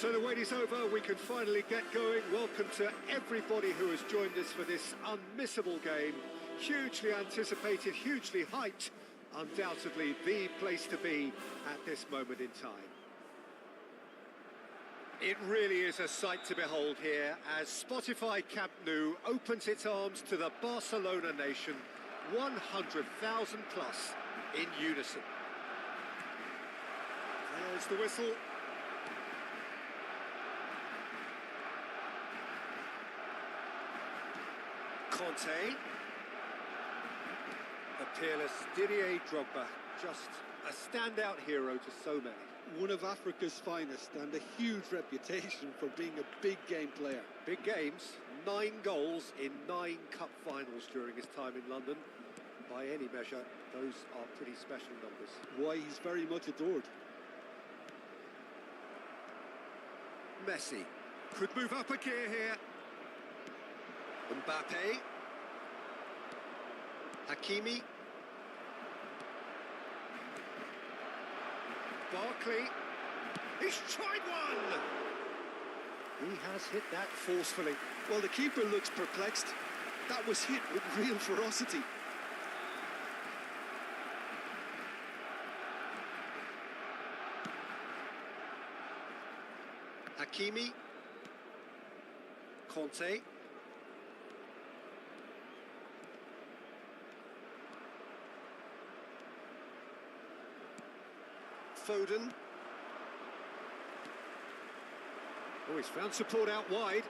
So the wait is over, we can finally get going. Welcome to everybody who has joined us for this unmissable game. Hugely anticipated, hugely hyped, undoubtedly the place to be at this moment in time. It really is a sight to behold here as Spotify Camp Nou opens its arms to the Barcelona nation, 100,000 plus in unison. There's the whistle. Conte. The peerless Didier Drogba, just a standout hero to so many. One of Africa's finest and a huge reputation for being a big game player. Big games, 9 goals in 9 cup finals during his time in London. By any measure, those are pretty special numbers. Why, he's very much adored. Messi could move up a gear here. Mbappe. Hakimi. Barkley. He's tried one! He has hit that forcefully. Well, the keeper looks perplexed. That was hit with real ferocity. Hakimi. Conte. Foden. Oh, he's found support out wide.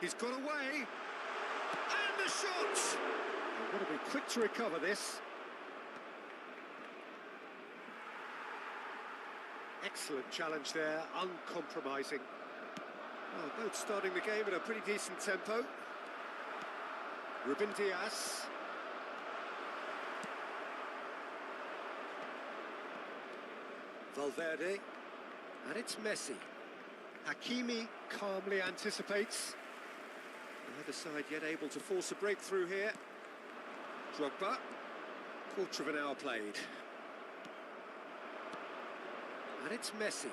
He's got away. And the shot! They've got to be quick to recover this. Excellent challenge there, uncompromising. Well, both starting the game at a pretty decent tempo. Ruben Dias. Valverde. And it's Messi. Hakimi calmly anticipates. Neither side yet able to force a breakthrough here. Drogba. Quarter of an hour played. And it's Messi.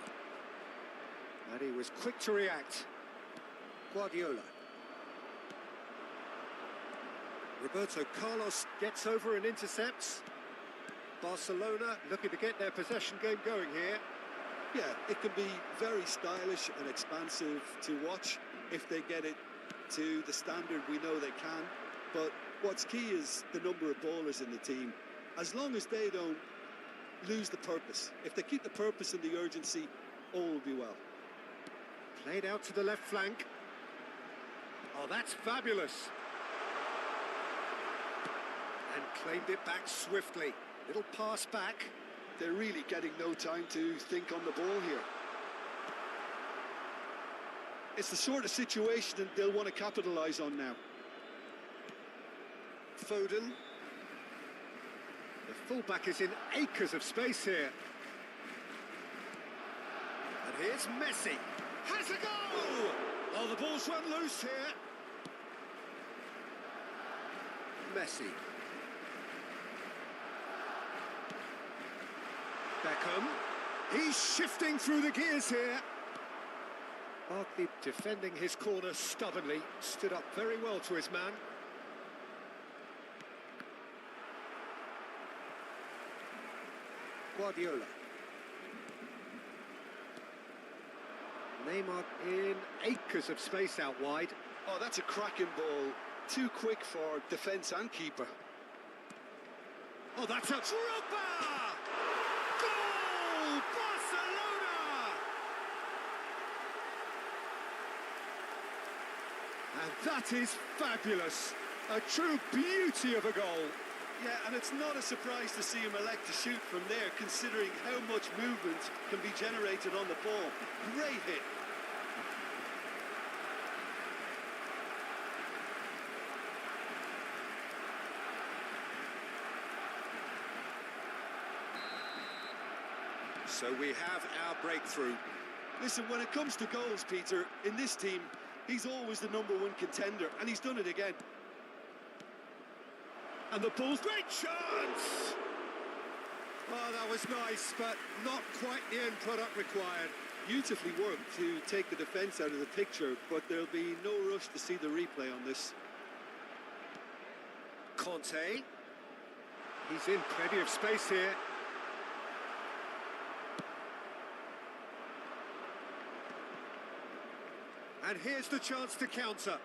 And he was quick to react. Guardiola. Roberto Carlos gets over and intercepts. Barcelona looking to get their possession game going here. Yeah, it can be very stylish and expansive to watch if they get it to the standard we know they can. But what's key is the number of ballers in the team. As long as they don't lose the purpose. If they keep the purpose and the urgency, all will be well. Played out to the left flank. Oh, that's fabulous. And claimed it back swiftly. Little pass back. They're really getting no time to think on the ball here. It's the sort of situation that they'll want to capitalise on now. Foden. The fullback is in acres of space here. And here's Messi. Has a goal! Oh, the ball's run loose here. Messi. Beckham. He's shifting through the gears here. Barkley defending his corner stubbornly. Stood up very well to his man. Guardiola. Neymar in acres of space out wide. Oh, that's a cracking ball. Too quick for defence and keeper. Oh, that's a Drogba! Goal! Barcelona! And that is fabulous. A true beauty of a goal. Yeah, and it's not a surprise to see him elect to shoot from there, considering how much movement can be generated on the ball. Great hit. So we have our breakthrough. Listen, when it comes to goals, Peter, in this team, he's always the #1 contender, and he's done it again. And the ball's great chance! Oh, that was nice, but not quite the end product required. beautifully worked to take the defence out of the picture, but there'll be no rush to see the replay on this. Conte. He's in plenty of space here. And here's the chance to counter.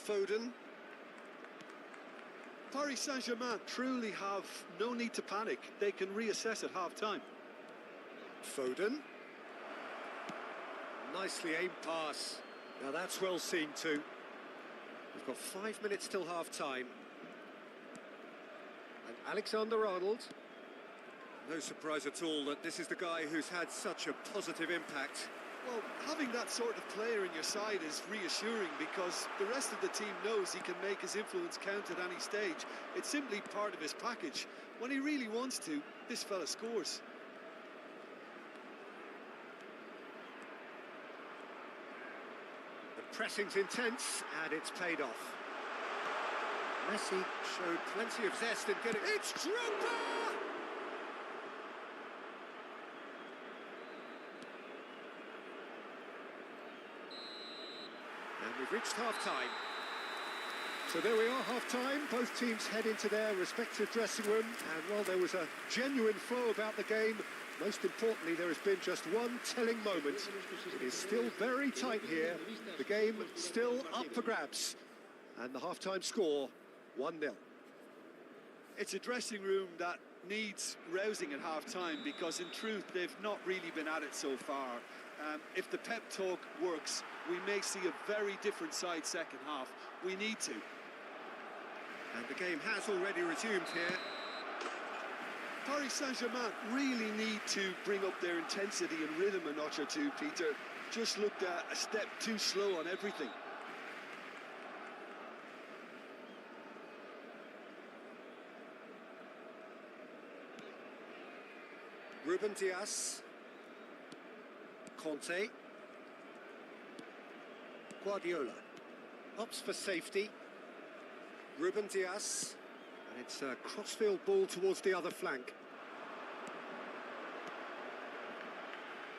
Foden. Paris Saint-Germain truly have no need to panic. They can reassess at half-time. Foden. Nicely aimed pass. Now that's well seen too. We've got 5 minutes till half-time. And Alexander-Arnold. No surprise at all that this is the guy who's had such a positive impact. Well, having that sort of player in your side is reassuring because the rest of the team knows he can make his influence count at any stage. It's simply part of his package. When he really wants to, this fella scores. The pressing's intense and it's paid off. Messi showed plenty of zest in getting... It's Drogba! And we've reached half-time. So there we are, half-time. Both teams head into their respective dressing room. And while there was a genuine flow about the game, most importantly, there has been just one telling moment. It is still very tight here. The game still up for grabs. And the half-time score, 1-0. It's a dressing room that needs rousing at half-time because, in truth, they've not really been at it so far. If the pep talk works, we may see a very different side second half. We need to. And the game has already resumed here. Paris Saint-Germain really need to bring up their intensity and rhythm a notch or two, Peter. Just looked a step too slow on everything. Ruben Dias. Conte. Guardiola. Opts for safety. Ruben Dias. And it's a crossfield ball towards the other flank.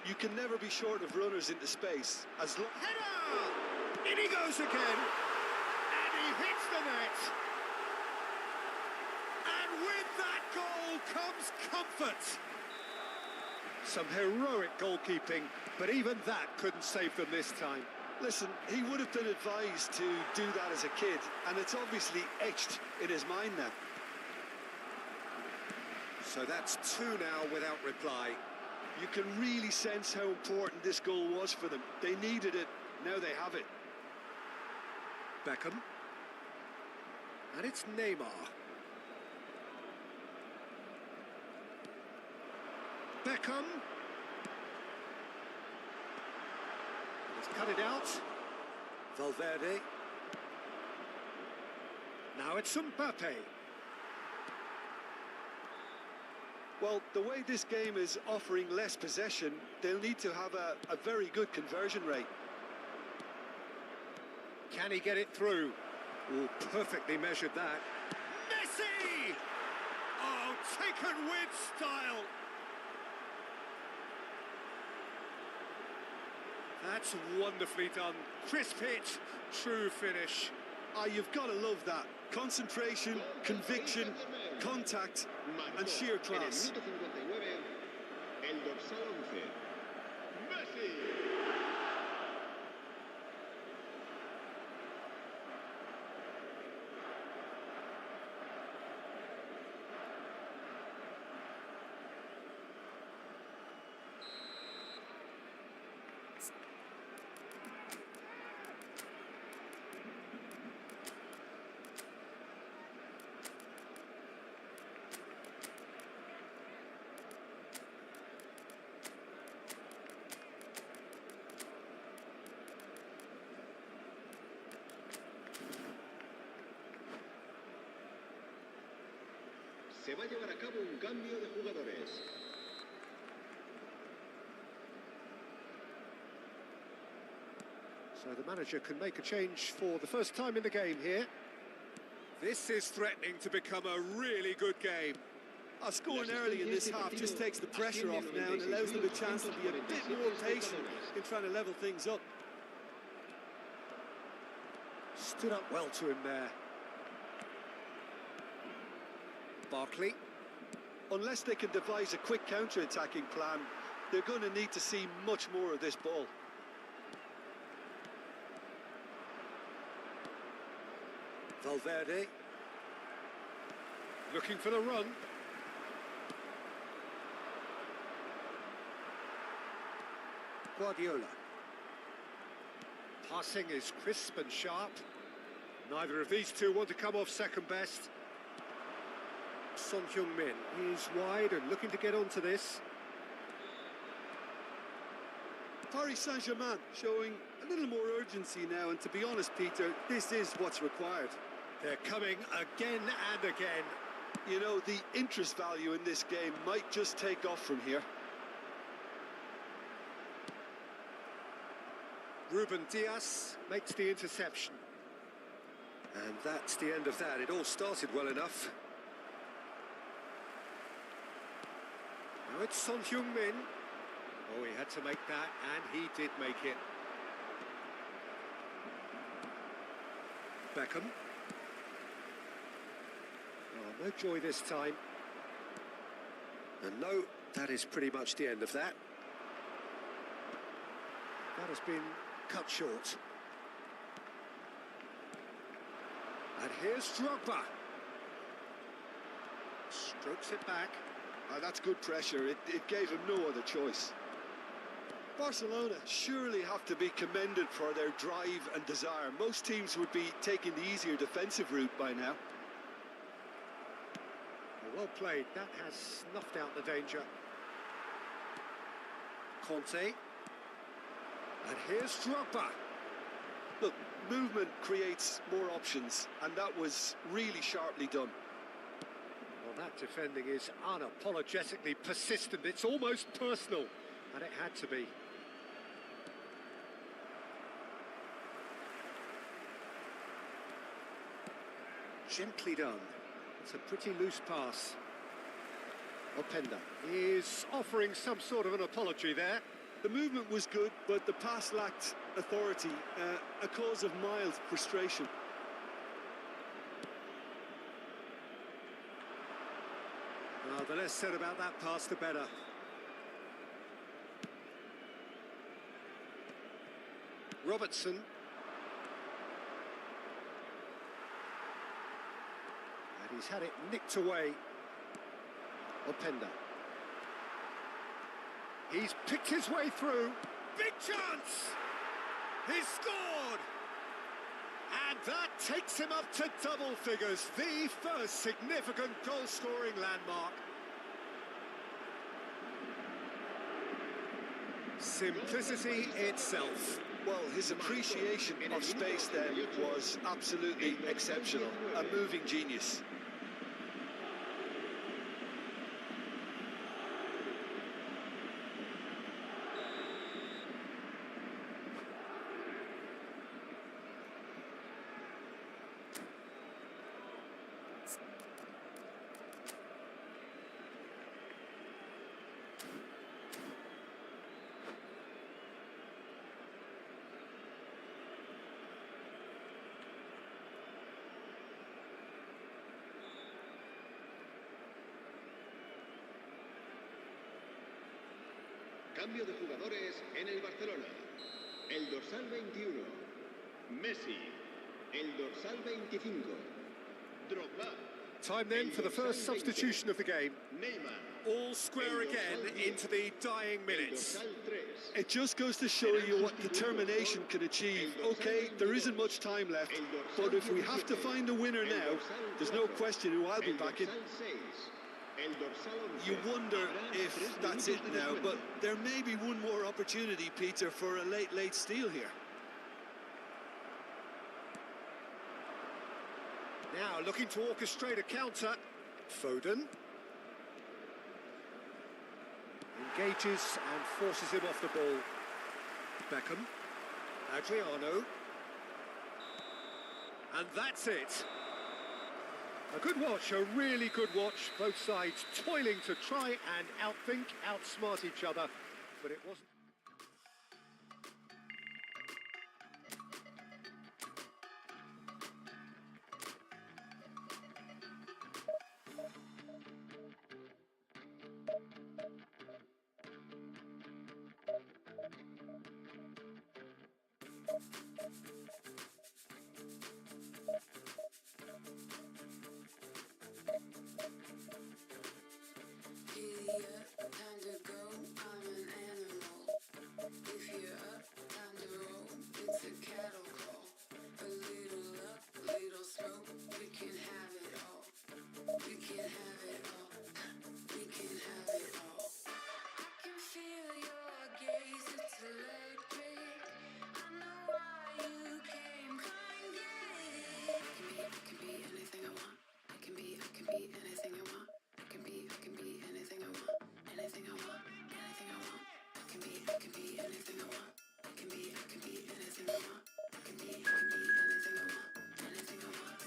You can never be short of runners into space. Header! In he goes again. And he hits the net. And with that goal comes comfort. Some heroic goalkeeping, but even that couldn't save them this time. Listen, he would have been advised to do that as a kid, and it's obviously etched in his mind now. So that's 2 now without reply. You can really sense how important this goal was for them. They needed it, now they have it. Beckham. And it's Neymar. Beckham. He's cut it out. Valverde. Now it's Mbappe. Well, the way this game is offering less possession, they'll need to have a very good conversion rate. Can he get it through? Oh, perfectly measured that. Messi! Oh, taken with style. That's wonderfully done. Crisp hit, true finish. You've got to love that. Concentration, conviction, contact, and sheer class. Se va a llevar a cabo un cambio de jugadores. So the manager can make a change for the first time in the game here. This is threatening to become a really good game. Scoring early in this half just takes the pressure off now and allows them a chance to be a bit more patient in trying to level things up. Stood up well to him there. Barkley. Unless they can devise a quick counter-attacking plan, they're going to need to see much more of this ball. Valverde. Looking for the run. Guardiola. Passing is crisp and sharp. Neither of these two want to come off second best. Son Heung-min is wide and looking to get onto this. Paris Saint-Germain showing a little more urgency now, and to be honest, Peter, this is what's required. They're coming again and again. You know, the interest value in this game might just take off from here. Ruben Dias makes the interception. And that's the end of that. It all started well enough. Now it's Son Heung-min. Oh, he had to make that, and he did make it. Beckham. Oh, no joy this time. And no, that is pretty much the end of that. That has been cut short. And here's Drogba. Strokes it back. That's good pressure. It gave him no other choice. Barcelona surely have to be commended for their drive and desire. Most teams would be taking the easier defensive route by now. Well played. That has snuffed out the danger. Conte. And here's Drogba. Look, movement creates more options, and that was really sharply done. Well, that defending is unapologetically persistent. It's almost personal, and it had to be. Gently done. It's a pretty loose pass. Openda is offering some sort of an apology there. The movement was good, but the pass lacked authority, a cause of mild frustration. Well, the less said about that pass, the better. Robertson. And he's had it nicked away. Openda. He's picked his way through. Big chance! He's scored! And that takes him up to double figures. The first significant goal-scoring landmark. Simplicity itself. Well, his appreciation of space then was absolutely exceptional. A moving genius. Cambio de jugadores en el Barcelona. El dorsal 21, Messi. El dorsal 25, Drogba. Time then for the first substitution of the game. Neymar. All square again into the dying minutes. It just goes to show you what determination can achieve. Okay, there isn't much time left, but if we have to find a winner now, there's no question who I'll be backing. You wonder if that's it now, but there may be one more opportunity, Peter, for a late steal here. Now looking to orchestrate a counter. Foden. Engages and forces him off the ball. Beckham. Adriano. And that's it. A good watch, a really good watch. Both sides toiling to try and outthink, outsmart each other, but it wasn't. Time to go, I'm an animal. If you're up, time to roll, it's a cattle call. A little luck, little smoke, we can have it all. We can have it all. We can have it all. I can feel your gaze, it's electric. I know why you came, come and get it. I can be anything I want. I can be anything I want. I can be anything I want. Anything I want, anything I want. I can be anything I want. I can be anything I want. I can be anything I want. Anything I want, anything I want.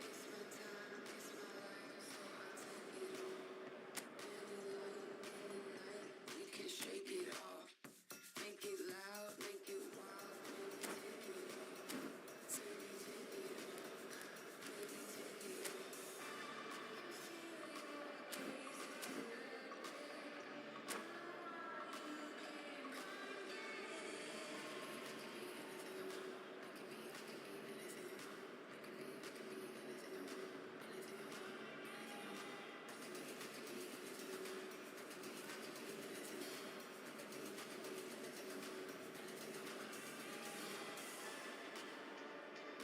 It's my time, it's my life, so I take it on. Any night, we can shake it off. Make it loud, make it wild, maybe take it off. Maybe take it off, maybe take it off. I can feel your gaze, it's electric. I know why you came, come and get it. I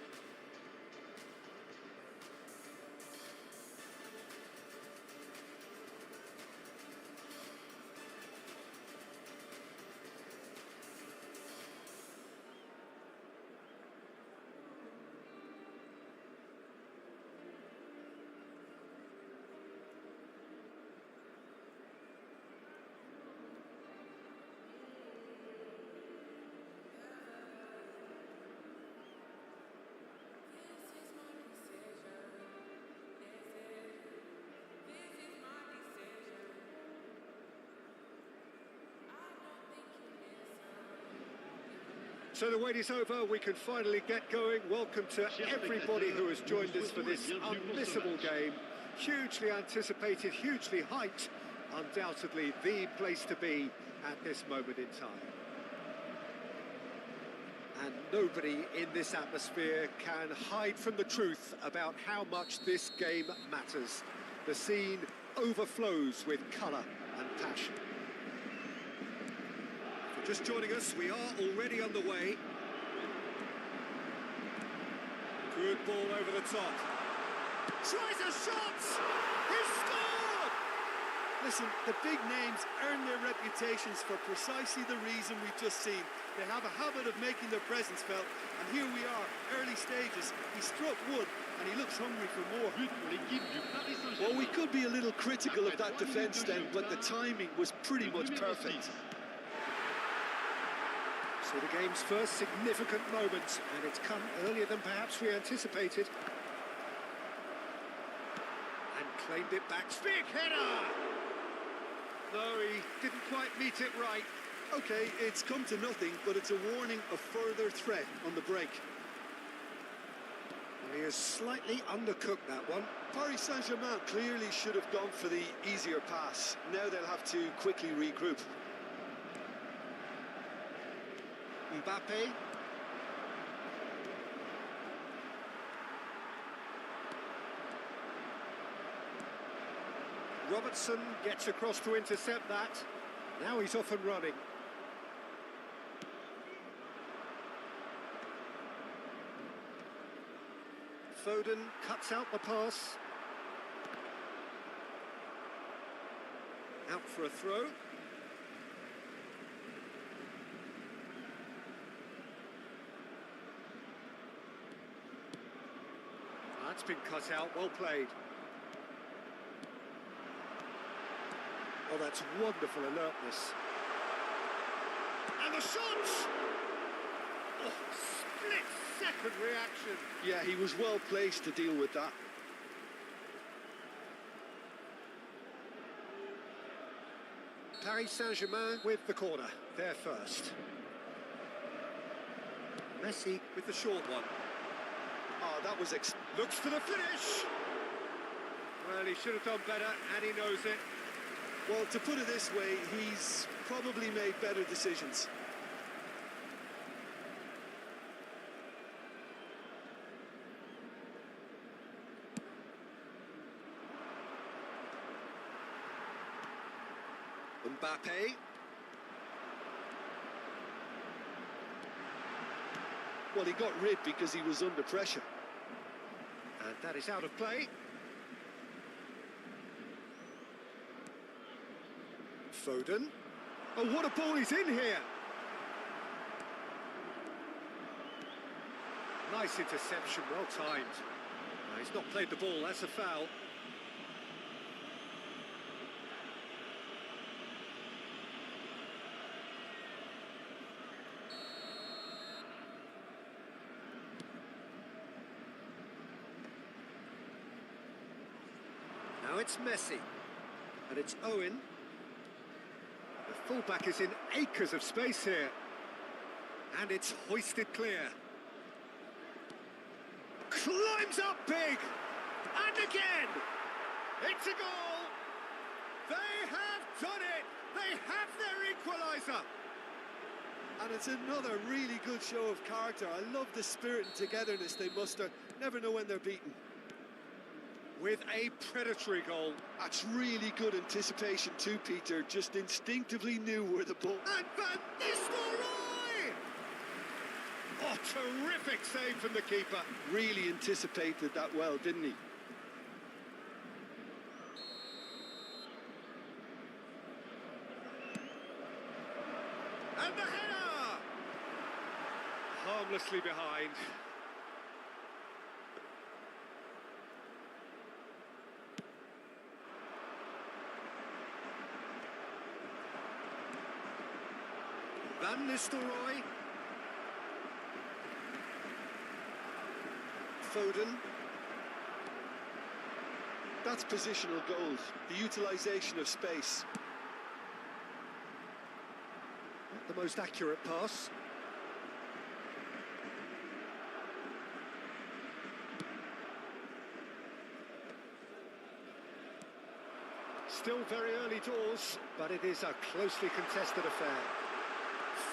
can be anything I want. I can be anything I want. I can be anything I want. Anything I want, anything I want. I can be anything I want. I can be anything I want. So the wait is over, we can finally get going. Welcome to everybody who has joined us for this unmissable game. Hugely anticipated, hugely hyped. Undoubtedly the place to be at this moment in time. And nobody in this atmosphere can hide from the truth about how much this game matters. The scene overflows with colour and passion. Just joining us, we are already on the way. Good ball over the top. Tries a shot! He's scored! Listen, the big names earn their reputations for precisely the reason we've just seen. They have a habit of making their presence felt, and here we are, early stages. He struck one, and he looks hungry for more. Well, we could be a little critical of that defence then, but the timing was pretty much perfect. So the game's first significant moment, and it's come earlier than perhaps we anticipated. And claimed it back. Big header! No, he didn't quite meet it right. OK, it's come to nothing, but it's a warning of further threat on the break. Well, he has slightly undercooked that one. Paris Saint-Germain clearly should have gone for the easier pass. Now they'll have to quickly regroup. Mbappe. Robertson gets across to intercept that. Now he's off and running. Foden cuts out the pass. Out for a throw. That's been cut out, well played. Oh, that's wonderful alertness. And the shot! Oh, split-second reaction. Yeah, he was well placed to deal with that. Paris Saint-Germain with the corner. They're first. Messi with the short one. Oh, that was... Looks for the finish! Well, he should have done better, and he knows it. Well, to put it this way, he's probably made better decisions. Mbappe. Well, he got rid because he was under pressure. And that is out of play. Foden. Oh, what a ball he's in here! Nice interception, well timed. No, he's not played the ball, that's a foul. Now it's Messi, and it's Owen. The fullback is in acres of space here, and it's hoisted clear. Climbs up big, and again! It's a goal! They have done it! They have their equaliser! And it's another really good show of character. I love the spirit and togetherness they muster. Never know when they're beaten. With a predatory goal. That's really good anticipation too, Peter. Just instinctively knew where the ball... And Van Nistelrooy! Oh, terrific save from the keeper. Really anticipated that well, didn't he? And the header! Harmlessly behind. Van Nistelrooy. Foden. That's positional goals, the utilisation of space. Not the most accurate pass. Still very early doors, but it is a closely contested affair.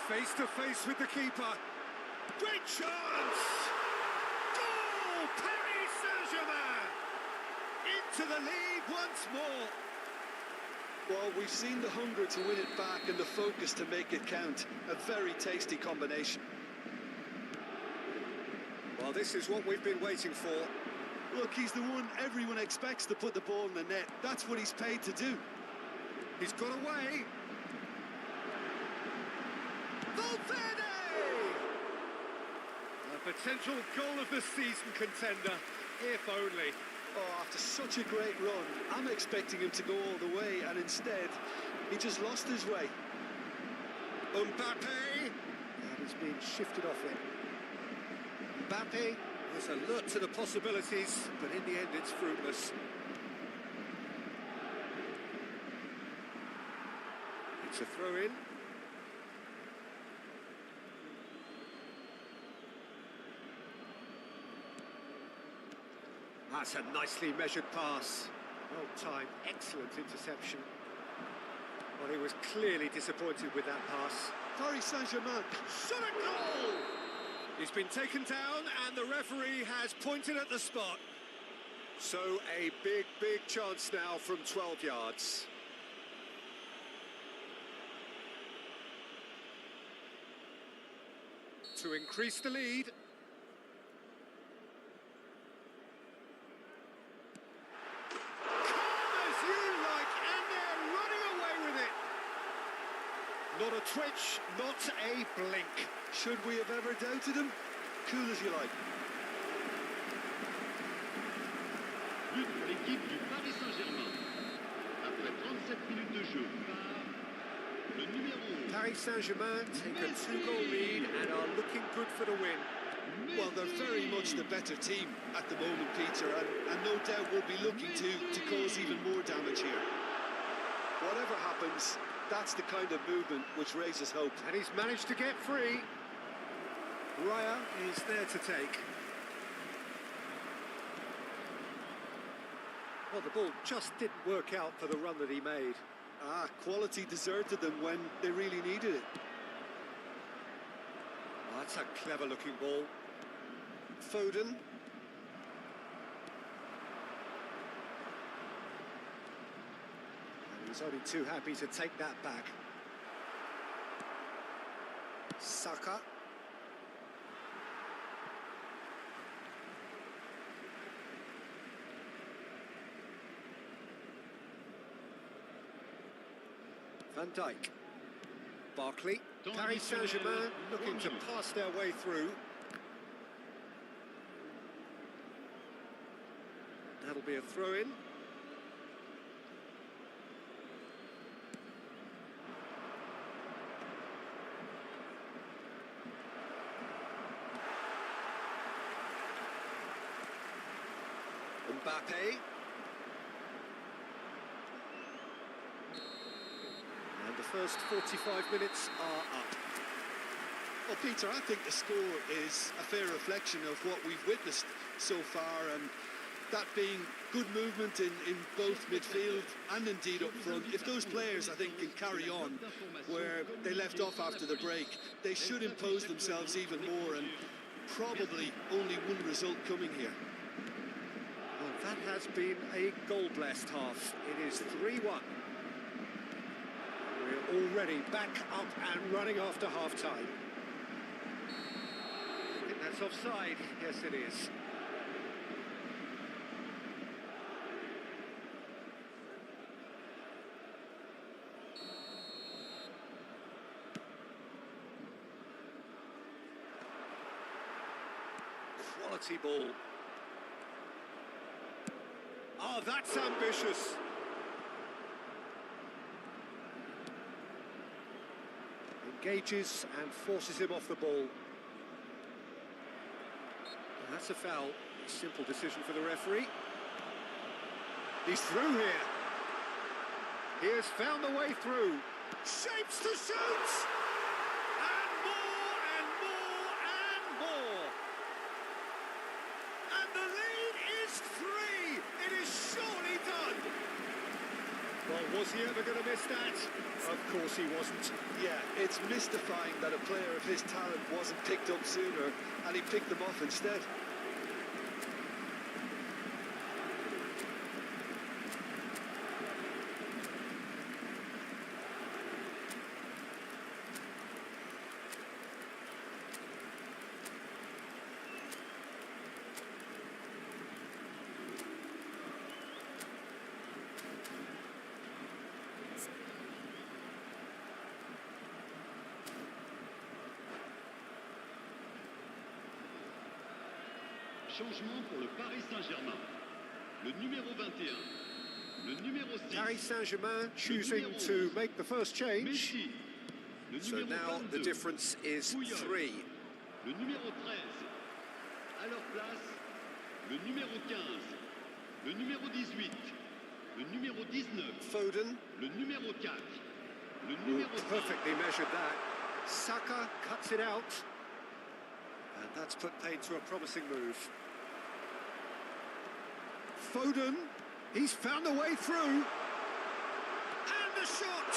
Face to face with the keeper. Great chance! Goal! Paris Saint-Germain! Into the lead once more. Well, we've seen the hunger to win it back and the focus to make it count. A very tasty combination. Well, this is what we've been waiting for. Look, he's the one everyone expects to put the ball in the net. That's what he's paid to do. He's got away. Valverde! A potential goal of the season contender, if only. Oh, after such a great run, I'm expecting him to go all the way, and instead, he just lost his way. Mbappe! And he's been shifted off it. Mbappe was alert to the possibilities, but in the end it's fruitless. It's a throw-in. That's a nicely measured pass. Well timed, excellent interception. Well, he was clearly disappointed with that pass. Paris Saint-Germain. Shot a goal! He's been taken down and the referee has pointed at the spot. So a big, big chance now from 12 yards. To increase the lead. Not a twitch, not a blink. Should we have ever doubted him? Cool as you like. but pour l'équipe du Paris Saint-Germain. Après 37 minutes de jeu par le numéro... Paris Saint-Germain take a 2-goal lead and are looking good for the win. Well, they're very much the better team at the moment, Peter, and no doubt will be looking to cause even more damage here. Whatever happens, that's the kind of movement which raises hope. And he's managed to get free. Raya is there to take. Well, the ball just didn't work out for the run that he made. Quality deserted them when they really needed it. Oh, that's a clever-looking ball. Foden. And he's only too happy to take that back. Saka. Van Dijk. Barkley. Paris Saint-Germain looking to pass their way through. That'll be a throw-in. Mbappe. And the first 45 minutes are up. Well, Peter, I think the score is a fair reflection of what we've witnessed so far, and that being good movement in both midfield and indeed up front. If those players, I think, can carry on where they left off after the break, they should impose themselves even more, and probably only one result coming here. Well, that has been a goal-blessed half. It is 3-1. We're already back up and running after half-time. I think that's offside. Yes, it is. Quality ball. Oh, that's ambitious. Engages and forces him off the ball. And that's a foul. Simple decision for the referee. He's through here. He has found the way through. Shapes to shoot! And more and more and more. And the lead is 3. It is surely done. Well, was he ever going to miss that? Of course he wasn't. Yeah, it's mystifying that a player of his talent wasn't picked up sooner, and he picked them off instead. Changement pour le Paris Saint-Germain. Le numéro 21. Le numéro 6. Paris Saint-Germain choosing to make the first change. Messi. Le So numéro now 22. the difference is 3. Le numéro 13. À leur place, le numéro 15. Le numéro 18. Le numéro 19. Foden. Le numéro 4. Le Oh, numéro 5. perfectly measured that. Saka cuts it out. And that's put paid to a promising move. Foden, he's found a way through. And the shot!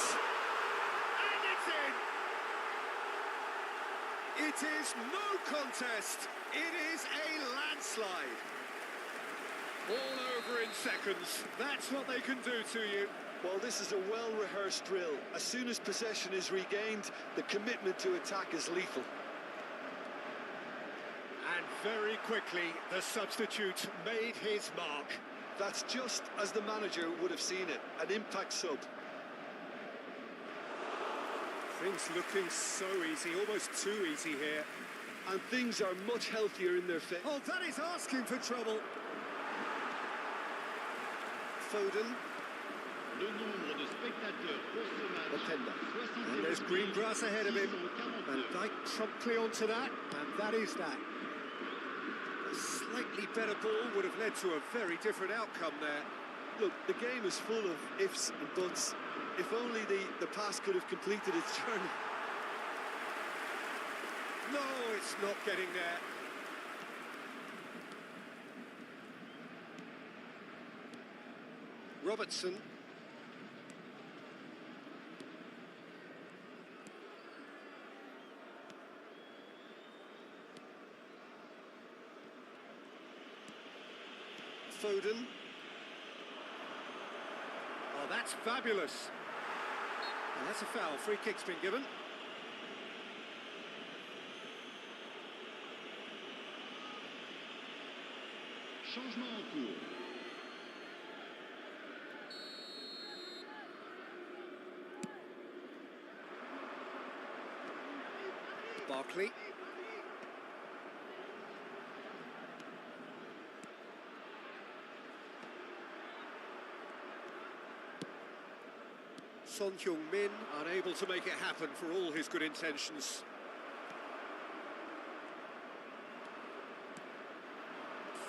And it's in! It is no contest. It is a landslide. All over in seconds. That's what they can do to you. Well, this is a well-rehearsed drill. As soon as possession is regained, the commitment to attack is lethal. And very quickly, the substitute made his mark. That's just as the manager would have seen it, an impact sub. Things looking so easy, almost too easy here. And things are much healthier in their fit. Oh, that is asking for trouble. Foden. Le nombre de spectateurs pour ce match, Openda. 71 And there's green grass ahead of him. 642. Van Dijk promptly onto that, and that is that. A slightly better ball would have led to a very different outcome there. Look, the game is full of ifs and buts. If only the pass could have completed its journey. No, it's not getting there. Robertson. Foden. Oh, that's fabulous. And that's a foul. Free kick's been given. Changement en cours. Barkley. Son Heung-min unable to make it happen for all his good intentions.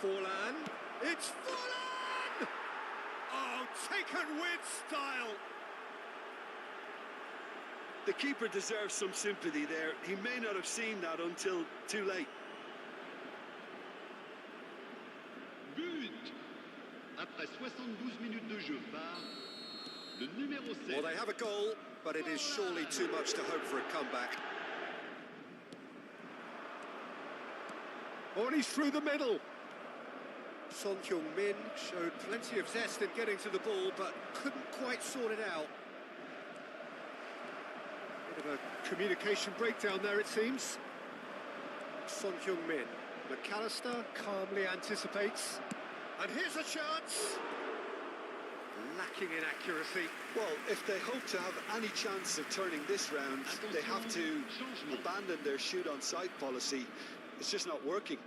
Forlan. It's Forlan! Oh, taken with style. The keeper deserves some sympathy there. He may not have seen that until too late. But! Après 72 minutes de jeu par le numéro 7. Well, they have a goal, but it is surely too much to hope for a comeback. Oh, and he's through the middle. Son Heung-min showed plenty of zest in getting to the ball, but couldn't quite sort it out. Bit of a communication breakdown there, it seems. Son Heung-min. McAllister calmly anticipates. And here's a chance. Lacking in accuracy. Well, if they hope to have any chance of turning this round, they have to abandon their shoot-on-sight policy. It's just not working.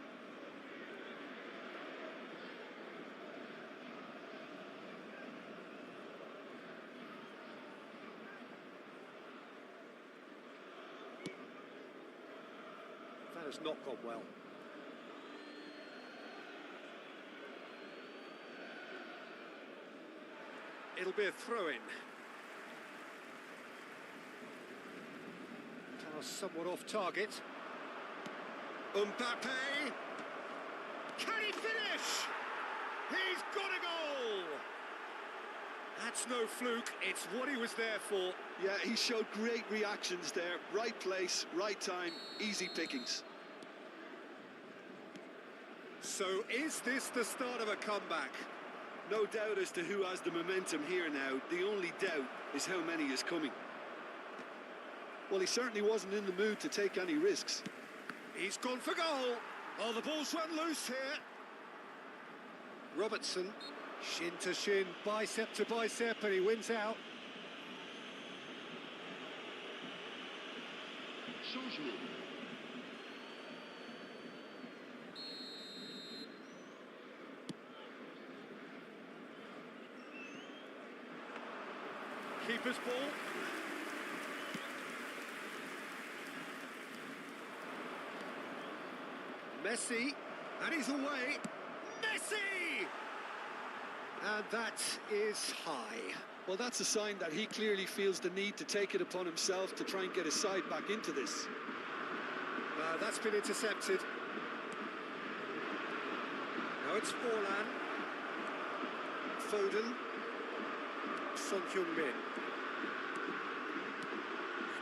That has not gone well. It'll be a throw-in. Pass somewhat off target. Mbappe! Can he finish? He's got a goal! That's no fluke, it's what he was there for. Yeah, he showed great reactions there. Right place, right time, easy pickings. So is this the start of a comeback? No doubt as to who has the momentum here now. The only doubt is how many is coming. Well, he certainly wasn't in the mood to take any risks. He's gone for goal. Oh, the ball's run loose here. Robertson, shin to shin, bicep to bicep, and he wins out. Changement. Keeper's ball. Messi, and he's away. Messi! And that is high. Well, that's a sign that he clearly feels the need to take it upon himself to try and get his side back into this. That's been intercepted. Now it's Forlan. Foden. Son Heung-min.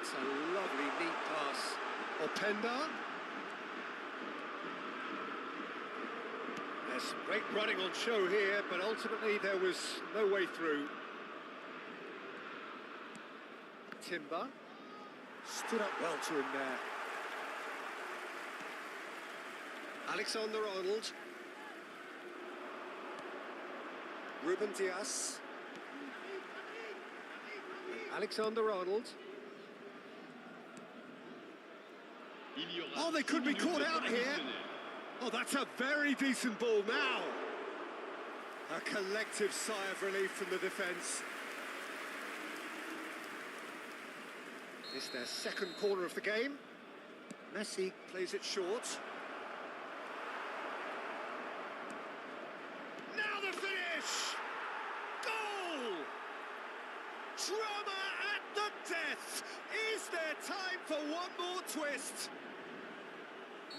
It's a lovely, neat pass. Openda. There's some great running on show here, but ultimately there was no way through. Timber. Stood up well to him there. Alexander-Arnold. Ruben Dias. Alexander-Arnold. Oh, they could be caught out here. Oh, that's a very decent ball now. A collective sigh of relief from the defence. It's their second corner of the game. Messi plays it short. Now the finish! Goal! Drama at the death! Is there time for one more twist?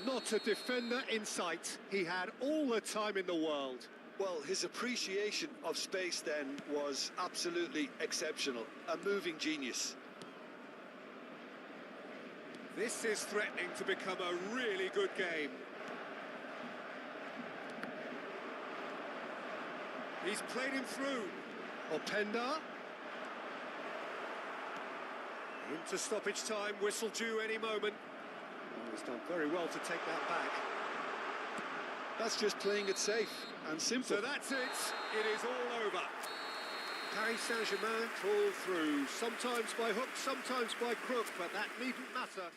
Not a defender in sight. He had all the time in the world. Well, his appreciation of space then was absolutely exceptional. A moving genius. This is threatening to become a really good game. He's played him through. Openda. Into stoppage time, whistle due any moment. Oh, he's done very well to take that back. That's just playing it safe and simple. So that's it. It is all over. Paris Saint-Germain pull through, sometimes by hook, sometimes by crook, but that needn't matter.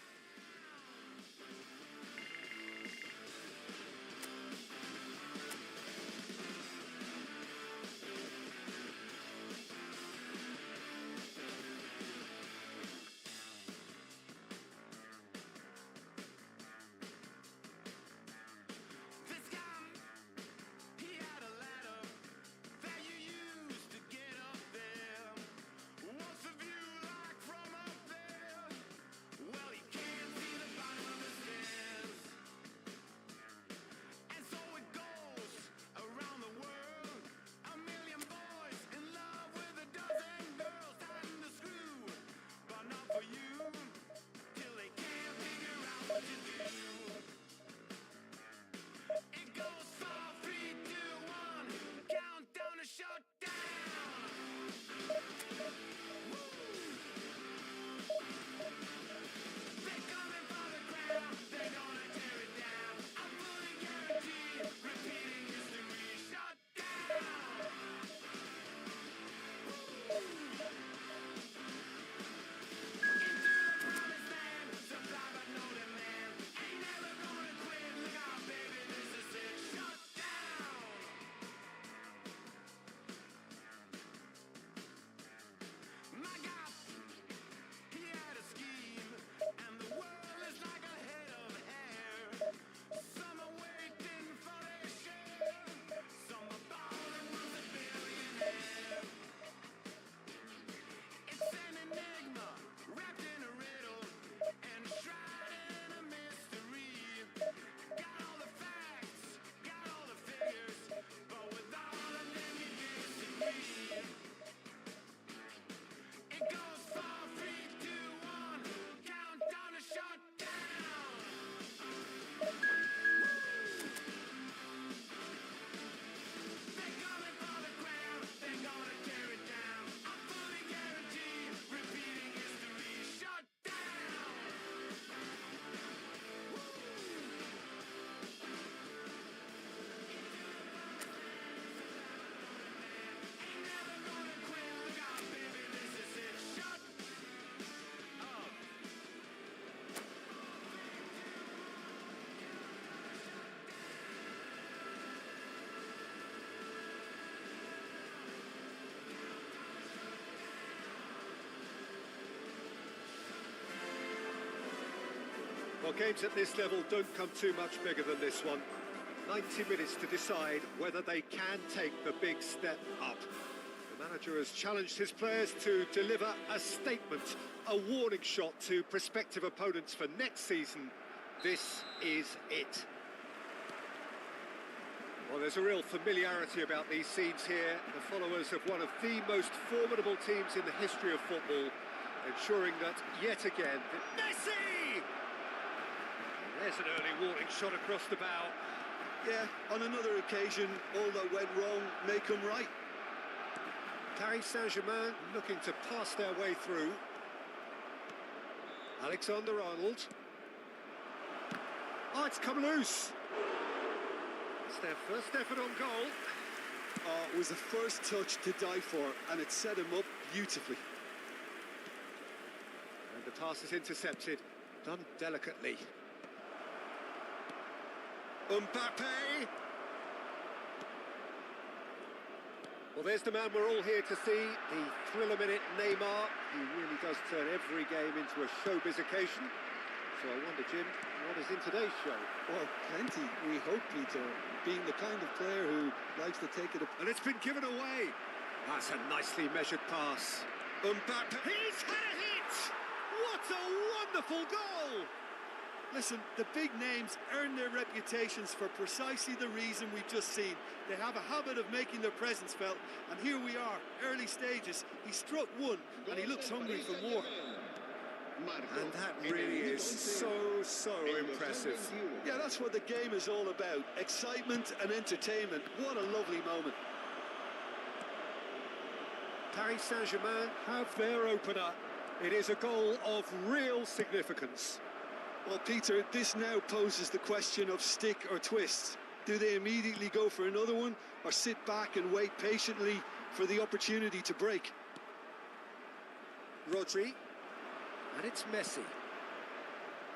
Well, games at this level don't come too much bigger than this one. 90 minutes to decide whether they can take the big step up. The manager has challenged his players to deliver a statement, a warning shot to prospective opponents for next season. This is it. Well, there's a real familiarity about these scenes here. The followers of one of the most formidable teams in the history of football, ensuring that yet again, Messi! There's an early warning shot across the bow. Yeah, on another occasion, all that went wrong may come right. Paris Saint-Germain looking to pass their way through. Alexander-Arnold. Oh, it's come loose. It's their first effort on goal. Oh, it was the first touch to die for, and it set him up beautifully. And the pass is intercepted, done delicately. Mbappe. Well, there's the man we're all here to see, the thriller-minute Neymar. He really does turn every game into a showbiz occasion. So I wonder, Jim, what is in today's show? Well, plenty, we hope, Peter. Being the kind of player who likes to take it up. And it's been given away. That's a nicely measured pass. Mbappe. He's had a hit! What a wonderful goal! Listen, the big names earn their reputations for precisely the reason we've just seen. They have a habit of making their presence felt, and here we are, early stages. He struck one, and he looks hungry for more. And that really is so impressive. Yeah, that's what the game is all about. Excitement and entertainment. What a lovely moment. Paris Saint-Germain have their opener. It is a goal of real significance. Well, Peter, this now poses the question of stick or twist. Do they immediately go for another one, or sit back and wait patiently for the opportunity to break? Rodri, and it's Messi.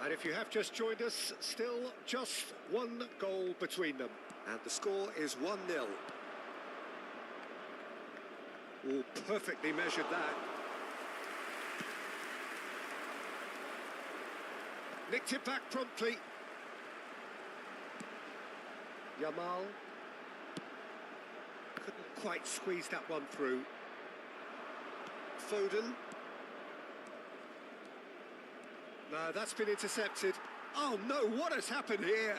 And if you have just joined us, still just one goal between them. And the score is 1-0. Oh, perfectly measured that. Nicked it back promptly. Yamal couldn't quite squeeze that one through. Foden. No, that's been intercepted. Oh no, what has happened here?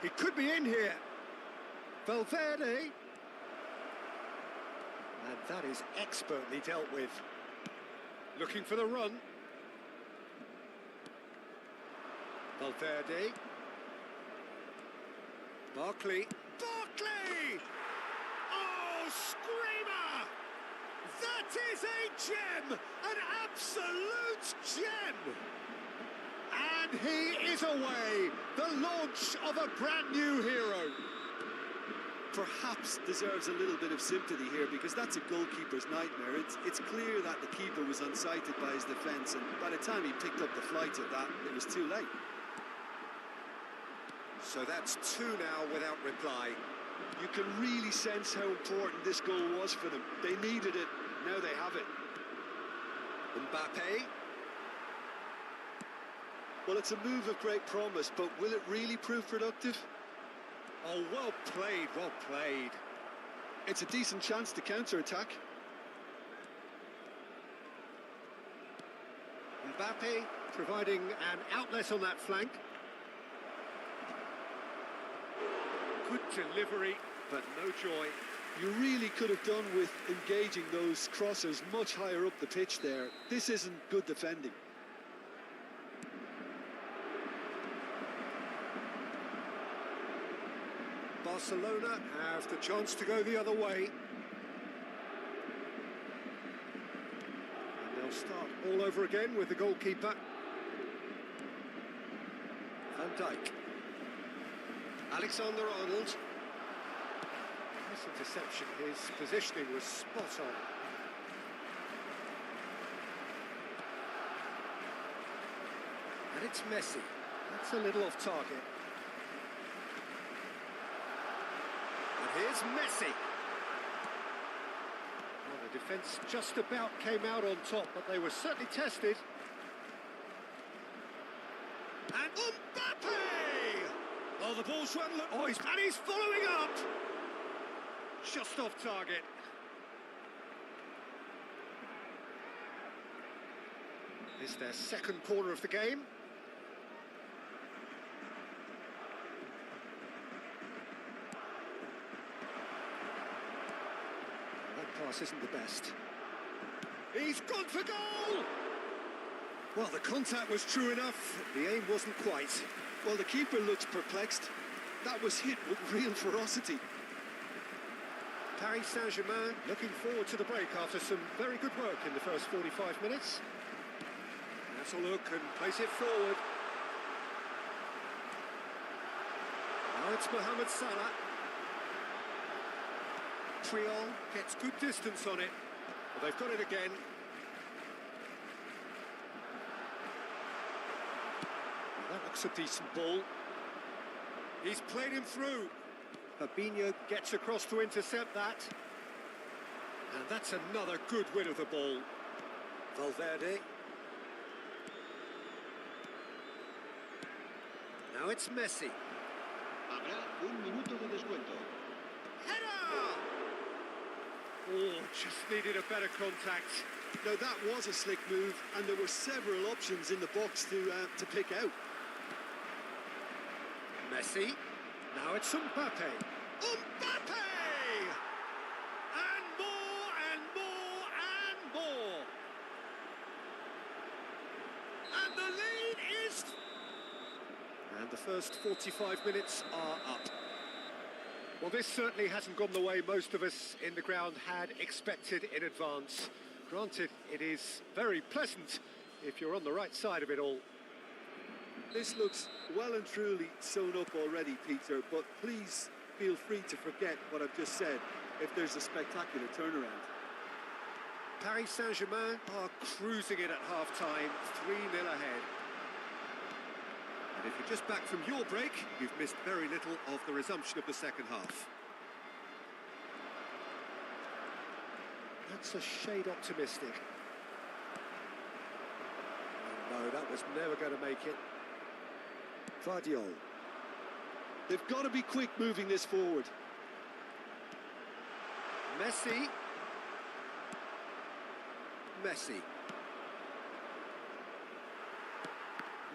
He could be in here. Valverde. And that is expertly dealt with. Looking for the run. Valverde. Barkley. Barkley! Oh, screamer! That is a gem! An absolute gem! And he is away! The launch of a brand new hero. Perhaps deserves a little bit of sympathy here, because that's a goalkeeper's nightmare. It's clear that the keeper was unsighted by his defence, and by the time he picked up the flight of that, it was too late. So that's two now without reply. You can really sense how important this goal was for them. They needed it, now they have it. Mbappe. Well, it's a move of great promise, but will it really prove productive? Oh, well played, well played. It's a decent chance to counter-attack. Mbappe providing an outlet on that flank. Good delivery, but no joy. You really could have done with engaging those crossers much higher up the pitch there. This isn't good defending. Barcelona have the chance to go the other way. And they'll start all over again with the goalkeeper. Van Dijk. Alexander-Arnold. Nice interception. His positioning was spot on. And it's Messi. That's a little off target. And here's Messi. Well, the defence just about came out on top, but they were certainly tested. And Mbappe! Oh, the ball's run. Oh, and he's following up. Just off target. It's their second corner of the game. That pass isn't the best. He's gone for goal! Well, the contact was true enough. The aim wasn't quite. Well, the keeper looks perplexed. That was hit with real ferocity. Paris Saint-Germain looking forward to the break after some very good work in the first 45 minutes. That's a look and place it forward. Now it's Mohamed Salah. Triol gets good distance on it. Well, they've got it again. That looks a decent ball. He's played him through. Fabinho gets across to intercept that. And that's another good win of the ball. Valverde. Now it's Messi. Habrá un minuto de descuento. Header! Oh, just needed a better contact. Now that was a slick move, and there were several options in the box to pick out. Messi. Now it's Mbappe. Mbappe! And more and more and more. And the lead is... And the first 45 minutes are up. Well, this certainly hasn't gone the way most of us in the ground had expected in advance. Granted, it is very pleasant if you're on the right side of it all. This looks well and truly sewn up already, Peter, but please feel free to forget what I've just said if there's a spectacular turnaround. Paris Saint-Germain are cruising it at half-time, 3-0 ahead. And if you're just back from your break, you've missed very little of the resumption of the second half. That's a shade optimistic. Oh, no, that was never going to make it. Guardiola. They've got to be quick moving this forward. Messi. Messi.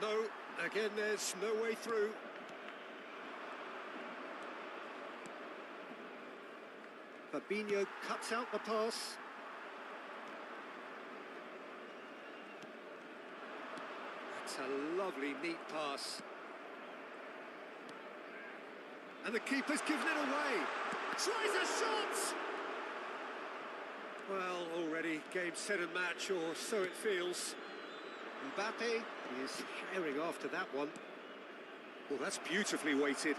No, again, there's no way through. Fabinho cuts out the pass. That's a lovely, neat pass. And the keeper's given it away. Tries a shot! Well, already game, set and match, or so it feels. Mbappe is herring after that one. Well, that's beautifully weighted.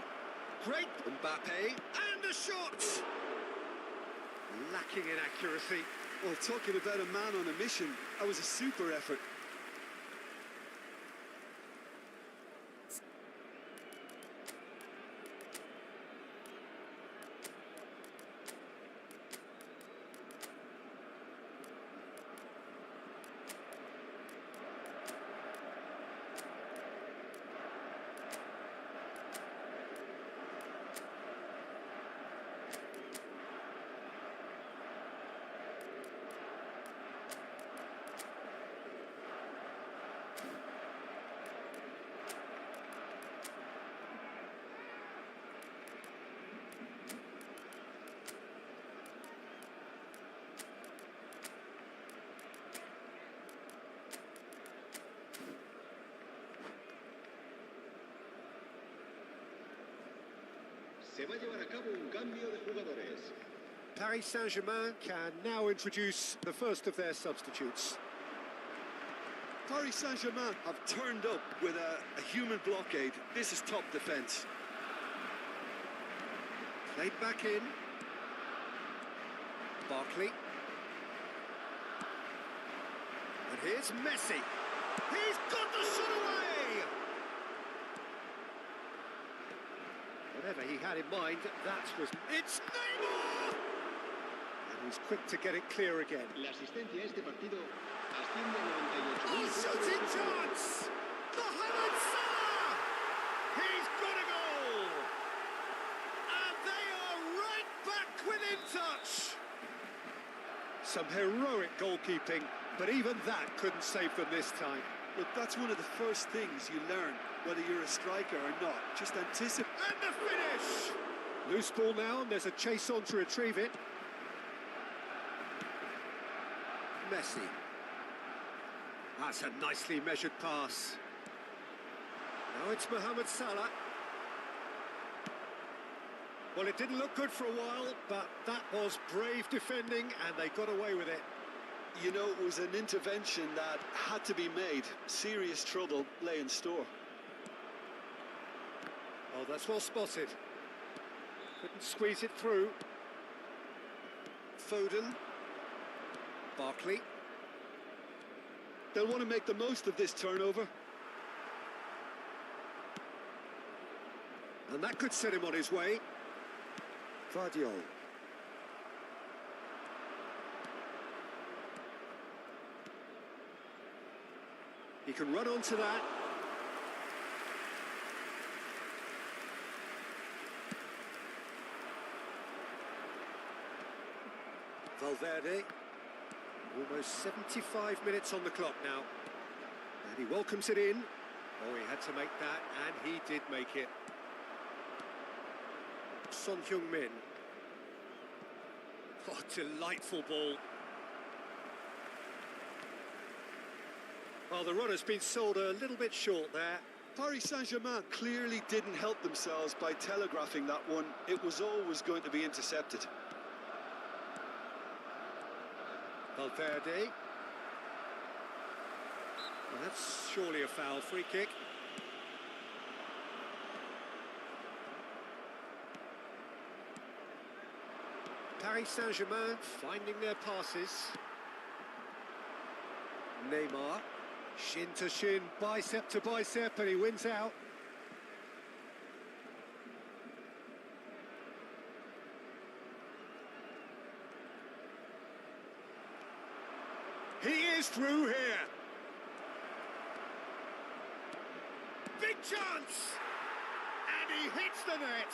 Great Mbappe, and a shot! Lacking in accuracy. Well, talking about a man on a mission, that was a super effort. Se va a llevar a cabo un cambio de jugadores. Paris Saint-Germain can now introduce the first of their substitutes. Paris Saint-Germain have turned up with a human blockade. This is top defence. Played back in. Barkley. And here's Messi. He's got the shot away! Whatever he had in mind, that was... It's Neymar! And he's quick to get it clear again. La asistencia a este partido asciende a 98.000. Oh, shooting chance! Mohamed Salah! He's got a goal! And they are right back within touch! Some heroic goalkeeping, but even that couldn't save them this time. Look, that's one of the first things you learn, whether you're a striker or not. Just anticipate. And the finish! Loose ball now, and there's a chase on to retrieve it. Messi. That's a nicely measured pass. Now it's Mohamed Salah. Well, it didn't look good for a while, but that was brave defending, and they got away with it. You know, it was an intervention that had to be made. Serious trouble lay in store. Oh, that's well spotted. Couldn't squeeze it through. Foden. Barkley. They'll want to make the most of this turnover. And that could set him on his way. Guardiola. He can run onto that. Valverde. Almost 75 minutes on the clock now. And he welcomes it in. Oh, he had to make that, and he did make it. Son Heung-min. Oh, delightful ball. Well, the run has been sold a little bit short there. Paris Saint-Germain clearly didn't help themselves by telegraphing that one. It was always going to be intercepted. Valverde. Well, that's surely a foul. Free kick. Paris Saint-Germain finding their passes. Neymar. Shin to shin, bicep to bicep, and he wins out. He is through here. Big chance! And he hits the net.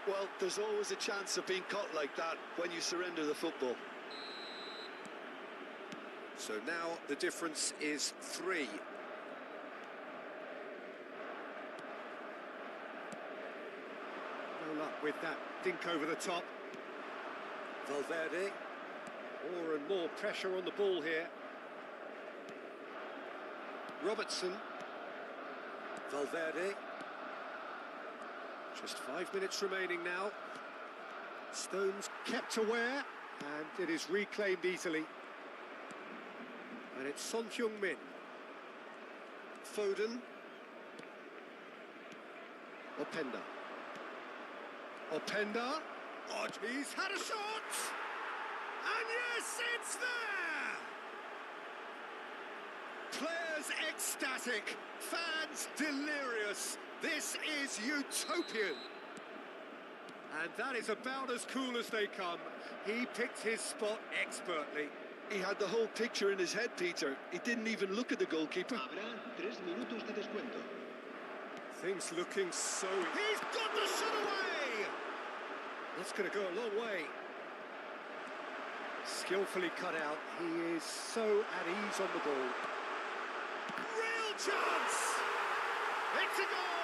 Well, there's always a chance of being caught like that when you surrender the football. So now the difference is 3. No luck with that dink over the top. Valverde. More and more pressure on the ball here. Robertson. Valverde. Just 5 minutes remaining now. Stones kept aware, and it is reclaimed easily. And it's Son Heung-min. Foden. Openda. Openda. Oh, he's had a shot! And yes, it's there! Players ecstatic, fans delirious. This is utopian. And that is about as cool as they come. He picked his spot expertly. He had the whole picture in his head, Peter. He didn't even look at the goalkeeper. Habrá 3 minutos de descuento. Things looking so... He's got the shot away! That's going to go a long way. Skillfully cut out. He is so at ease on the ball. Real chance! It's a goal!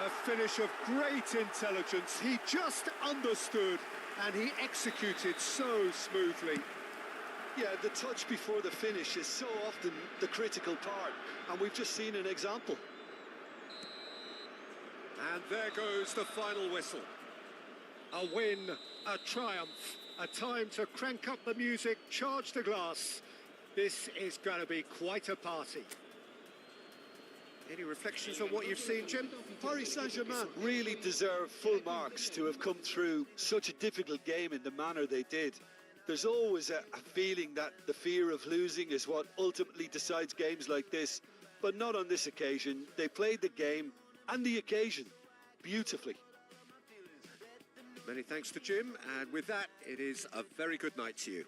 A finish of great intelligence. He just understood and he executed so smoothly. Yeah, the touch before the finish is so often the critical part, and we've just seen an example. And there goes the final whistle. A win, a triumph, a time to crank up the music, charge the glass. This is going to be quite a party. Any reflections on what you've seen, Jim? Paris Saint-Germain really deserve full marks to have come through such a difficult game in the manner they did. There's always a feeling that the fear of losing is what ultimately decides games like this, but not on this occasion. They played the game and the occasion beautifully. Many thanks to Jim, and with that, it is a very good night to you.